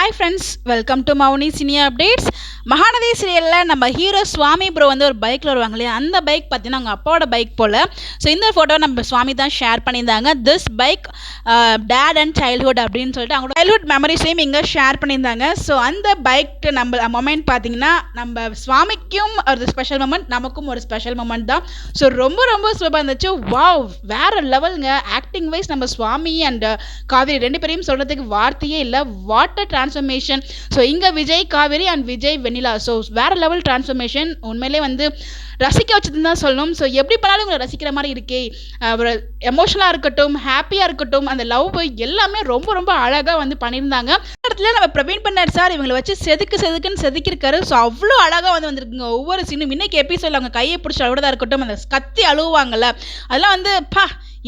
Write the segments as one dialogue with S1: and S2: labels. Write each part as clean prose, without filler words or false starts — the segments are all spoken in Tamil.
S1: Hi friends, welcome to Mouni cinema updates. Mahanadi சீரியலில் நம்ம ஹீரோ சுவாமி ப்ரோ வந்து ஒரு பைக்கில் வருவாங்க இல்லையா, அந்த பைக் பார்த்தீங்கன்னா அவங்க அப்பாவோட பைக் போல். ஸோ இந்த ஃபோட்டோ நம்ம சுவாமி தான் ஷேர் பண்ணியிருந்தாங்க. This bike date and childhood அப்படின்னு சொல்லிட்டு அவங்களோட சைல்ட்ஹுட் மெமரிஸையும் இங்கே ஷேர் பண்ணியிருந்தாங்க. ஸோ அந்த பைக் நம்ம மொமெண்ட் பார்த்தீங்கன்னா நம்ம சுவாமிக்கும் ஒரு ஸ்பெஷல் மொமெண்ட், நமக்கும் ஒரு ஸ்பெஷல் மொமெண்ட் தான். ஸோ ரொம்ப ரொம்ப சூப்பராக இருந்துச்சு. வாவ், வேறு லெவலுங்க. ஆக்டிங் வைஸ் நம்ம சுவாமி அண்ட் காவேரி ரெண்டு பேரையும் சொல்கிறதுக்கு வார்த்தையே இல்லை. Water transformation. ஸோ இங்கே விஜய் காவேரி அண்ட் விஜய் வெண்ணிலா. ஸோ வேறு லெவல் டிரான்ஸ்ஃபர்மேஷன். உண்மையிலே வந்து ரசிக்க வச்சதுன்னு தான் சொல்லணும். ஸோ எப்படி பண்ணாலும் உங்களை ரசிக்கிற மாதிரி இருக்கே. ஒரு எமோஷனலாக இருக்கட்டும், ஹாப்பியாக இருக்கட்டும், அந்த லவ் எல்லாமே ரொம்ப ரொம்ப அழகாக வந்து பண்ணியிருந்தாங்க. இந்த இடத்துல நம்ம பிரவீன் பண்ணார் சார் இவங்களை வச்சு செதுக்குன்னு செதுக்கிருக்காரு. ஸோ அவ்வளோ அழகாக வந்து வந்திருக்குங்க ஒவ்வொரு சீனும். இன்னைக்கு எபிசோடில் அவங்க கையை பிடிச்சி அழுவதாக இருக்கட்டும், அந்த கத்தி அழுவாங்கல்ல, அதெல்லாம் வந்து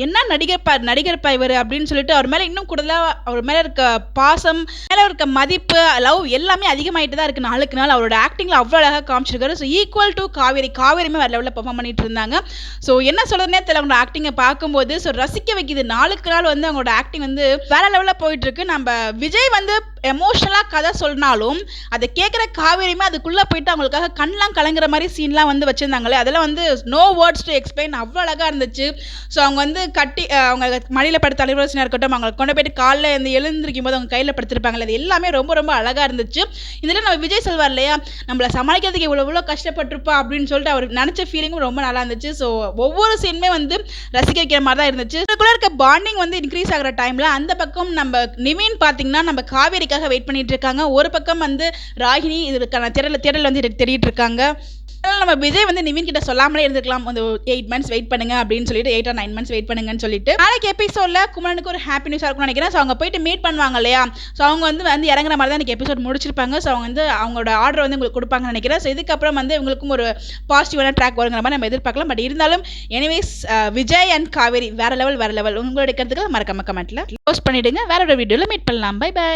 S1: என்ன நடிகர்ப்பா இவர் அப்படின்னு சொல்லிட்டு அவர் மேலே இன்னும் கூடுதலாக அவர் மேலே இருக்க பாசம், மேலே இருக்க மதிப்பு, லவ் எல்லாமே அதிகமாகிட்டு தான் இருக்குது நாளுக்கு நாள். அவரோட ஆக்டிங்கில் அவ்வளோ அழகாக காமிச்சிருக்காரு. ஸோ ஈக்குவல் டு காவேரியுமே வேறு லெவலில் பெர்ஃபார்ம் பண்ணிட்டு இருந்தாங்க. ஸோ என்ன சொல்கிறதுனே தெரியல அவங்களோட ஆக்டிங்கை பார்க்கும்போது. ஸோ ரசிக்க வைக்கிது. நாளுக்கு நாள் வந்து அவங்களோட ஆக்டிங் வந்து வேறு லெவலில் போயிட்டுருக்கு. நம்ம விஜய் வந்து எமோஷ்னலாக கதை சொன்னாலும் அதை கேட்குற காவேரியுமே அதுக்குள்ளே போயிட்டு அவங்களுக்காக கண்ணெலாம் கலங்குற மாதிரி சீன்லாம் வந்து வச்சுருந்தாங்களே, அதெல்லாம் வந்து நோ வேர்ட்ஸ் டு எக்ஸ்பிளைன். அவ்வளோ அழகாக இருந்துச்சு. ஸோ அவங்க வந்து கட்டி அவங்க மடியில் படுத்த அலைவரசனாக இருக்கட்டும், அவங்க கொண்டு போயிட்டு காலில் இந்த எழுந்திருக்கும் போது அவங்க கையில் படுத்திருப்பாங்களே, அது எல்லாமே ரொம்ப ரொம்ப அழகாக இருந்துச்சு. இதில் நம்ம விஜய் சொல்வார் இல்லையா, நம்மளை சமாளிக்கிறதுக்கு இவ்வளோ கஷ்டப்பட்டிருப்பா அப்படின்னு சொல்லிட்டு அவர் நினச்ச ஃபீலிங்கும் ரொம்ப நல்லா இருந்துச்சு. ஸோ ஒவ்வொரு சீனுமே வந்து ரசிக்க வைக்கிற மாதிரி தான் இருந்துச்சு. இதுக்குள்ளே இருக்க பாண்டிங் வந்து இன்க்ரீஸ் ஆகிற டைமில் அந்த பக்கம் நம்ம நிவின் பார்த்தீங்கன்னா நம்ம காவேரிக்காக வெயிட் பண்ணிட்டு இருக்காங்க. ஒரு பக்கம் வந்து ராகினி இதுக்கான திரள் வந்து தேடிட்டு இருக்காங்க. நம்ம விஜய் வந்து நிவின் கிட்ட சொல்லாமலே இருந்திருக்கலாம், வந்து 8 months வெயிட் பண்ணுங்க அப்படின்னு சொல்லிட்டு 8 or 9 months வெயிட் பண்ணுங்கன்னு சொல்லிட்டு. நாளைக்கு எபிசோட்ல குமரனுக்கு ஒரு ஹாப்பி நியூஸாக இருக்கும்னு நினைக்கிறேன். ஸோ அவங்க போயிட்டு மீட் பண்ணுவாங்க இல்லையா, ஸோ அவங்க வந்து இறங்குற மாதிரி தான் எனக்கு எபிசோட் முடிச்சிருப்பாங்க. ஸோ அவங்க வந்து அவங்களோட ஆர்டர் வந்து உங்களுக்கு கொடுப்பாங்கன்னு நினைக்கிறேன். ஸோ இதுக்கப்புறம் வந்து இவங்களுக்கும் ஒரு பாசிட்டிவான ட்ராக் வருங்கிற மாதிரி நம்ம எதிர்பார்க்கலாம். பட் இருந்தாலும் எனிவேஸ் விஜய் அண்ட் காவேரி வேற லெவல். உங்களுடைய கருத்துக்களை மறக்காம கமெண்ட்ல போஸ்ட் பண்ணிடுங்க. வேற ஒரு வீடியோவில் மீட் பண்ணலாம். பை.